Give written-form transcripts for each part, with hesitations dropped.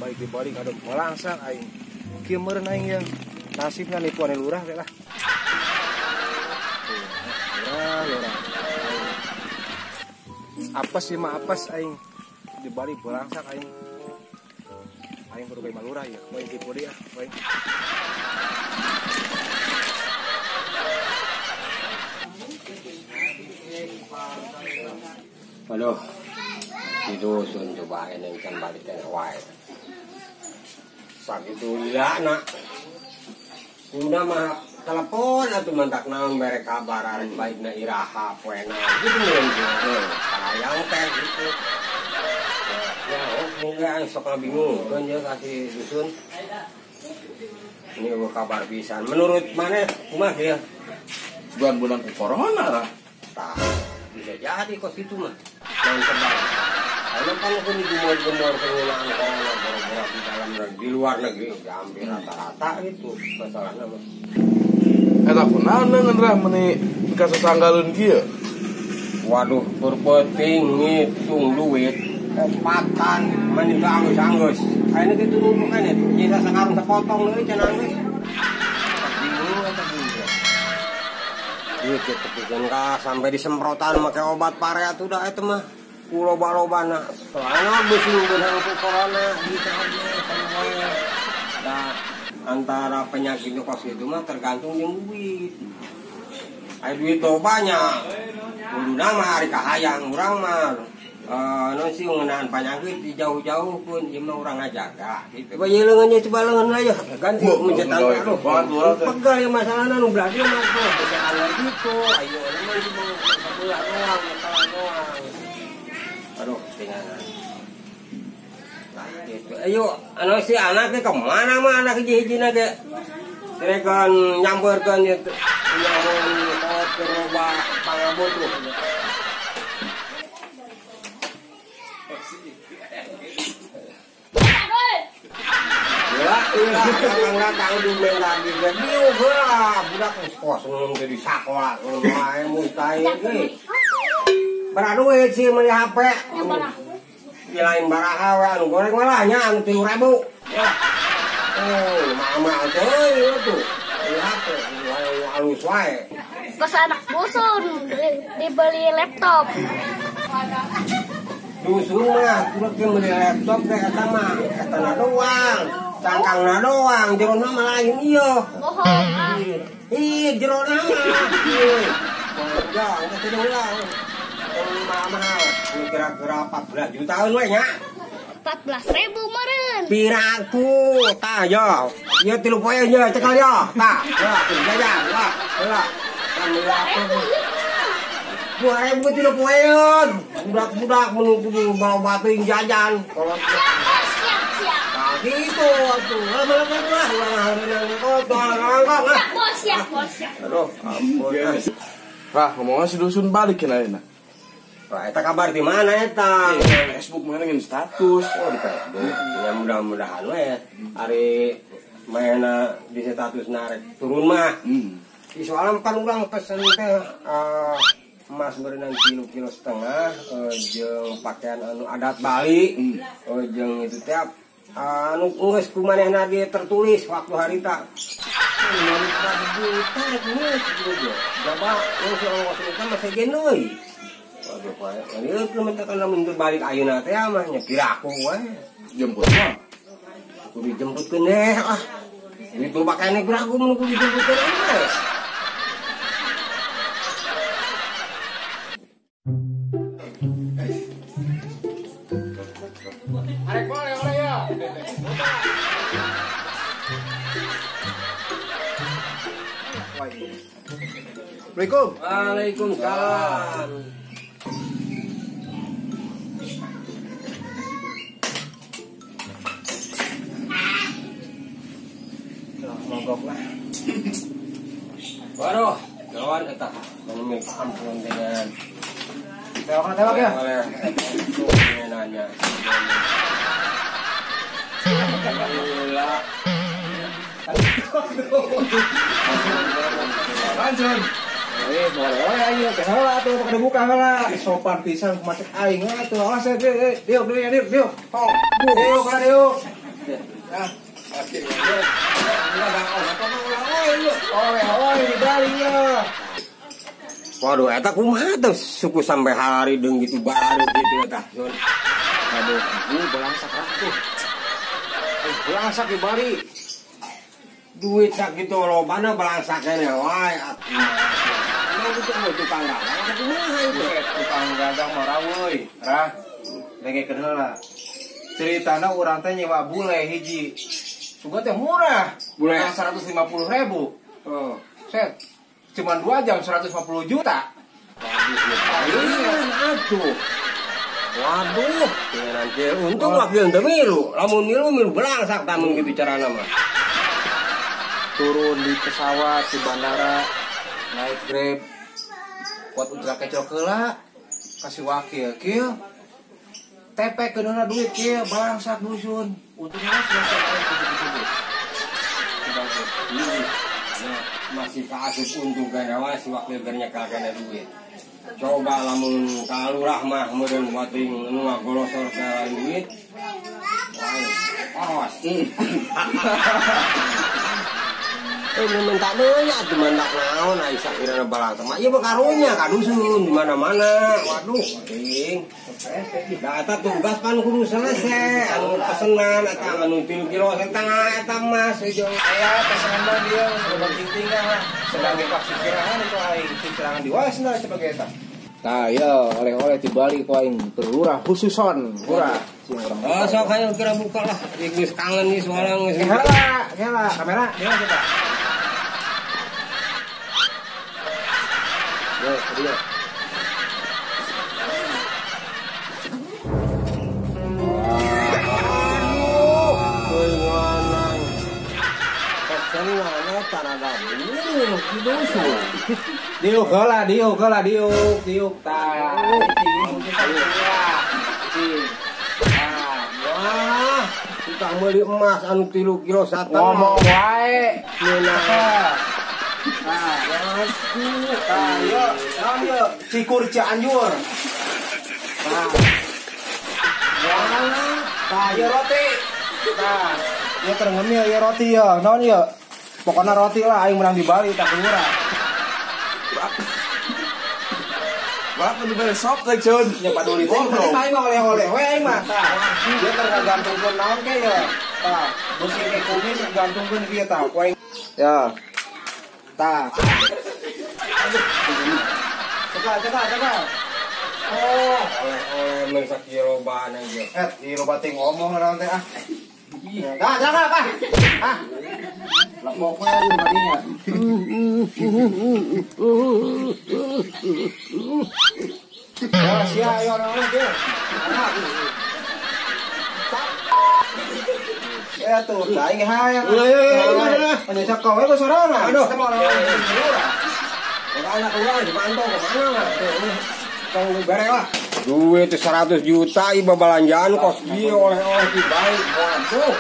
Baik dibalik ada melangsak aing. Kieu meureun aing yang nasibna nipuan lurah teh lah. Lurah. Apes sih mah apes aing. Dibalik melangsak aing. Aing kudu bae lurah ya. Bae tipu dia, bae. Aduh, itu sun cobain yang kan balik ke wae. Sak itu liat nak, udah mah telepon atau mantak naon bere kabar arek baikna iraha poena gitu nih, sayang teh gitu. Ya, enggak sok bingung, kan ya kasih dusun. Ini kabar pisan. Menurut mana, kumaha ya? Bulan-bulan corona lah. Tah, bisa jadi kok itu mah. Yang tebal. Karena kan aku digumur-gumur penggunaan corona boro-boro di dalam negeri, di luar negeri, hampir rata-rata gitu masalahnya mah. Eta kunaon ngeunrah meuni kasasanggalun kieu? Waduh, berpenting ngitung duit, opatan menikah anggus-anggus. Ayeuna kitu nunggu kan itu, nyisa sakarung sepotong deui cenah geus. Bingung eta bingung. Duit kitu pikeun ka sampai disemprotan make obat parea tuh dah eta mah. Loba-lobana soalnya besing benang corona bisa aja semua. Nah, antara penyakit kos itu mah tergantung yang duit. Ay duit tuh banyak. Kudu mah hari kahayang urang mah non sih ngeunaan penyakit di jauh-jauh pun ieu mah urang ngajaga. Gitu. Bae leungeunnya coba leungeun lah ya. Ganti mencetak anu. Pegal ya masalahna nu bladi mah tuh bejaan gitu. Ayo mah di bola doang, masalah doang. Aduh, tinggal. Nah, gitu. Ayo, anu si anaknya kemana mah anak hiji-hijina ge? Sirekan nyamperkeun ieu nyamun pot ke loba pangabot tuh. Kang datang di lagi ge dieu heula budak kos ngomong di sakola mae mutai ge. Baraduit sih meuli HP. Lain baraha we anu goreng malah nya anu 3.000. Mama teh itu. HP halus wae. Pas anak dusun dibeli laptop. Dusun mah kudu beli laptop teh eta mah eta doang. Cangkangna doang, jerona mah lain ieu. Bohong. Ih, jerona mah. Ya, engke teh ulang. Mahal, kira-kira 14 jutaan we nya. 14.000 meureun. Piraku, tah yo. Ieu 3 poe nya cekal yo. Tah, jajan lah. Heula. Kan aku. 2.000 3 poeun. Budak-budak menunggu bawa batu yang jajan. Kalau Siap. nah gitu atuh. Lama-lama lah ulang kotor. Siap. Aduh, ampun. Rah, ngomongnya si dusun balik kan ayeuna. Wah, eta kabar di mana eta? Facebook mana ngin status. Oh, di Facebook. Ya mudah-mudahan we hari mainna di status narek turun mah. Di soalnya kan urang pesen teh emas berenang kilo setengah jeung pakaian anu adat Bali. Jeung itu teh anu geus kumanehna ge tertulis waktu harita. Mun juta geus gitu. Jaba si Allah kita masih genoi. Aduh, Pak. Ini implementasikan mundur balik ayeuna teh mah nya piraku we. Jemput mah. Kudu dijemputkeun deh ah. Itu pakaian piraku mun kudu dijemputkeun we. Arek boleh ya. Assalamualaikum. Waalaikumsalam. Mogok lah. Waduh, kawan eta menemui ampun dengan Tewak ya. oleh itu nanya. Gila. Lanjut. Boleh ayo teh heula tuh kada buka heula. Sopan pisan macet aing atuh. Awas diuk. Tong. Diuk kana diuk. Nah, di Bali ya. Waduh, eta kumaha tuh suku sampai hari deung gitu baru gitu eta. Aduh, balangsak ratuh. Balangsak di Bali. Duit sak gitu lobana balangsaknya wae atuh. Emang gitu tukang dagang apa kumaha itu? Tukang dagang mah euy. Rah. Dengekeun heula. Ceritana urang teh nyewa bule hiji. Suga teh murah. Bule 150.000. Oh. Set. Cuman 2 jam 150 juta. Aduh. Waduh, nanti untung wakil teu milu. Lamun milu belangsak tamun gitu carana mah. Turun di pesawat di bandara, naik Grab. Kuat ujrak kecil heula. Kasih wakil kieu. Tepek keunana duit kieu balangsak dusun. Untungnya selesai duit. Masih kasus untung gana wae si wakil gernya kagana duit. Coba lamun kalurah mah meureun wating nu ngagolosor ka duit. Awas. Minta deui atuh mandak naon ai sakirana balangsak mah ieu karunya ka dusun di mana-mana. Waduh, geuning. Da eta tugas pan kudu selesai. Anu pesenan eta anu 3 kilo setengah eta mah sejo. Aya pesanan bang dia sebagai tinggal sebagai vaksin serangan itu aing serangan di wasna sebagai eta. Nah, ya oleh-oleh di Bali ku aing berlurah khususon, murah. Oh, sok ayo kira buka lah. Geus kangen geus walang geus. Heula, kamera dia coba. Yo, dia. Diuk heula, diuk tah. Wah, tukang meuli emas anu 3 kilo satengah. Ngomong wae. Meunang. Yo, Cikur Cianjur. Ya roti. Ya ngemil ya roti ya. Naon ya? Pokoknya roti lah aing menang di Bali tak murah. Bapak di balik shop teh Cun. Ya paduli teh. Aing mah oleh-oleh we aing mah. Dia tergantungkeun naon ke ya. Tah, beusi ke kumis gantungkeun kieu tah. Ya. Tah. Coba. Oh, oleh-oleh men sakilo bahan aja. Ieu bating ngomong naon teh ah. Jangan apa? Ah. Lepoknya di badinya. Ya, sia ayo naon ge. Ya tuh, aing hayang. Penyesak kowe ku sorana. Aduh. Kita mau lawan lurah. Anak urang dipantau ke mana mah? Kang bare lah. Duit 100 juta iba belanjaan kos ieu oleh-oleh di Bali. Waduh,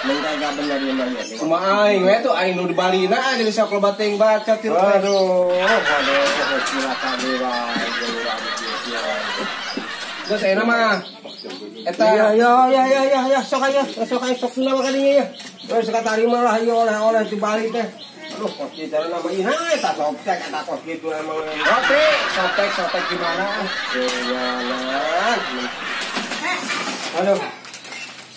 menjaga bener ya mah. Kumaha aing we tuh aing nu di Bali na jadi sok lobating baca tiru. Waduh, gila tadi wae. Terus ayeuna mah eta Ya, sok nama kadinya ya. Wes tarima lah ieu oleh-oleh di Bali teh. Aduh, kos kita nama ina eta sotek eta kos kitu emang. roti, sotek gimana? Jangan. Aduh.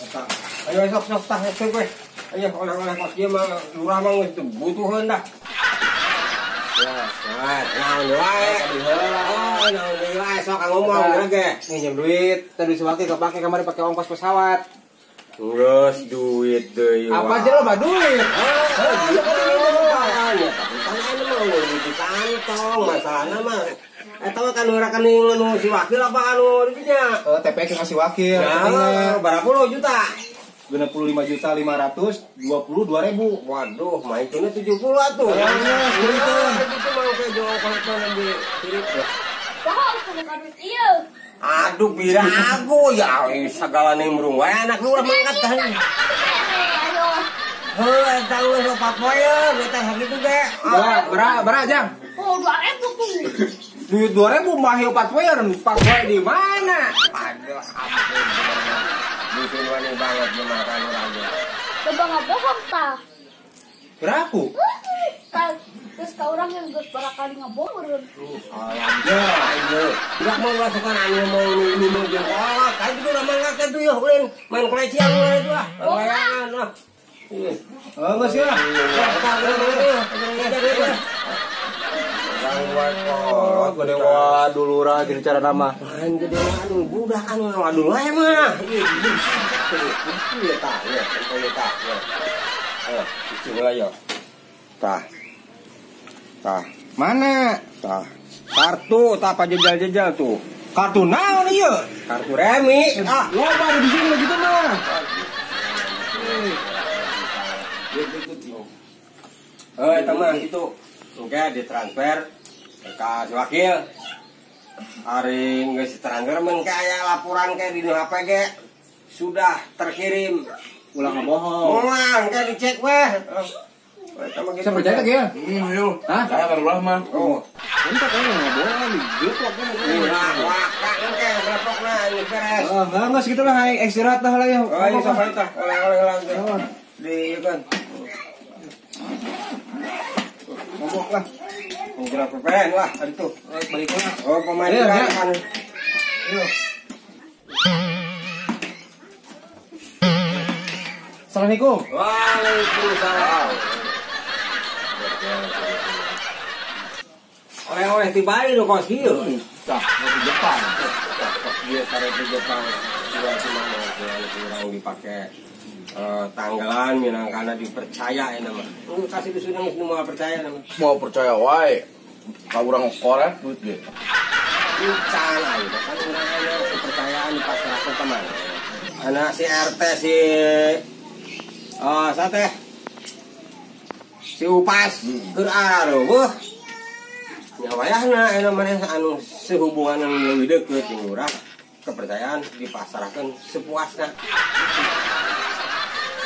Eta. Ayo sok tah we. Ayo oleh-oleh kos ieu mah lurah mah geus butuheun dah. Ya, naon wae. Naon wae sok ngomong ge. Nginjem duit, tadi sewaktu kepake kemarin pakai ongkos pesawat. Terus duit deui. Apa aja lo mah duit? Ya, tapi kan anu mah di kantong masalahna mah. Eta mah kan rekening anu si wakil apa anu dinya? TPK ngasih wakil. Ya, berapa puluh juta? 65.522.000. Waduh, main itu 70 atuh. Iya, segitu. Itu mau ke jual kolektor di kirit ya. Bohong sama kadut iya. Aduh, birago ya segala nimbrung wae anak lu urang mangkat teh. Ayo. Heuh, eta lu sopat poe, eta sakitu ge. Berapa Jang? Oh, 2.000 tuh. Duit 2.000 mah hieu 4 poe di mana? Aduh, ampun. Dusun wani banget dimakan urang ge. Coba nggak bohong tah. Berapa? Terus kau orang yang berkali nggak bohong. Ya, ayo. Tidak mau melakukan anu mau ini mau jengkol. Kayak gitu udah mangkat tuh ya, ulin main pelecehan itu ah. Layangan lah. Enggak sih lah. Gede waduh lurah jadi cara nama. Main gede waduh, budak anu waduh lah mah. Iya tah, ya, contohnya tah. Ayo, coba ayo. Tah. Tah. Mana? Tah. Kartu tah apa jejal-jejal tuh. Kartu naon ieu? Kartu remi. Ah, Loba di sini gitu mah. teman itu. Oke, ditransfer ke wakil. Hari geus transfer men kayak laporan kayak di HP ge sudah terkirim. Ulang bohong. Ulang kayak dicek weh. Saya percaya ya? Ayo. Hah? Saya baru mah. Oh, Entah kayaknya nggak bohong nih. Geplok kan. ulah wakak kayak berapokna ini beres. Enggak segitu lah, istirahat lah ya. Oh, ini sampai tah oleh-oleh lang di kan. Ngomong lah. Menggerak PPN wah tadi tuh. Balik lah. Oh, pemain Iya, kan. iya. Ayo. Assalamualaikum. Waalaikumsalam. Oleh-oleh tiba ini kos kieu. Tah, di depan. Kos dia tarik di Jepang. Sudah cuma kurang dipakai tanggalan minang karena dipercaya ini mah. Kasih disuruh semua percaya nama. Mau percaya wae. Ka urang korek duit ge. Bukan aja kan orangnya kepercayaan dipasrahkan teman. Anak si RT si sate si Upas keur wah nyawayahna mana anu sehubungan yang lebih dekat yang urang kepercayaan dipasrahkan sepuasnya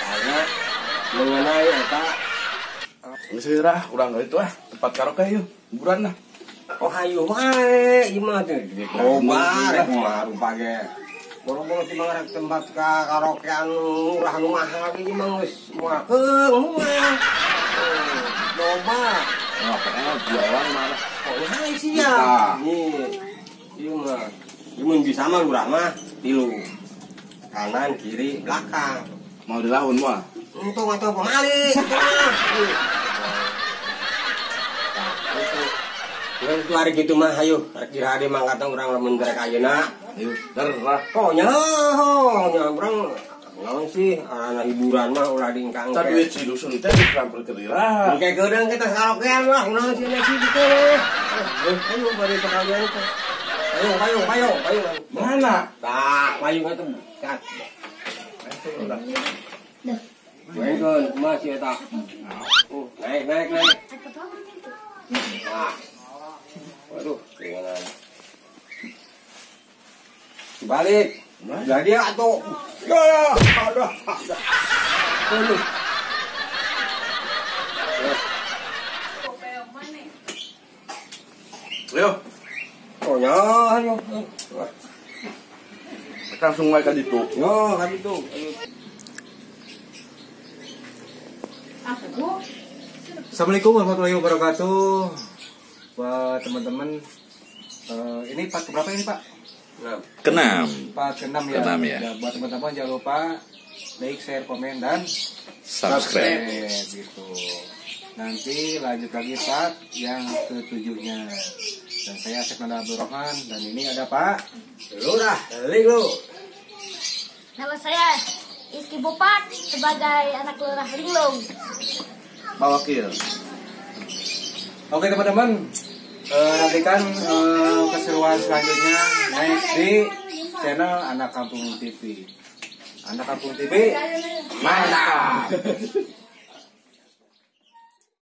karena mengenai eta Geus heurah urang itu tempat karaoke yeuh. Hiburan lah. oh hayu wae gimana tuh loba rek mah rupa ge boro-boro ti mah rek tempat karaokean murah nu mahal ge mah geus moakeun mah loba Nah, pokoknya jualan mana? oh hai sih ya ieu mah mun bisa mah lurah mah tilu kanan kiri belakang Mau dilahun mah. untung atau pemali itu hari gitu mah ayo kira ada mangkat orang lamun derek ayeuna Ayo, derah. oh nya urang naon sih arana hiburan mah ulah diingkang Tadi duit si dusun teh ditransfer ke dira. kayak gedeung kita karaokean lah naon sih nasi gitu ayo bari sekalian teh ayo Mana? tah payung atuh kat Main masih eta. Naik. Nah. Waduh, gimana? Balik. Jadi atuh. Ya, ada. Aduh. Ayo, Oh ya, ayo. langsung wae ka ditu. Yo, kan itu. Assalamualaikum warahmatullahi wabarakatuh. Buat teman-teman, ini part keberapa ini Pak? Keenam. Part ke-6 ya. Keenam ya. Buat teman-teman jangan lupa like, share, komen, dan Subscribe. gitu. Nanti lanjut lagi part yang ke-7-nya. Dan saya Asep Nanda Abdul Rahman, dan ini ada Pak Lurah, lu. Nama saya Iski Bopat sebagai anak lurah Linglung. Pak Wakil. Oke teman-teman, nantikan keseruan selanjutnya next di channel Anak Kampung TV. Anak Kampung TV. Mantap.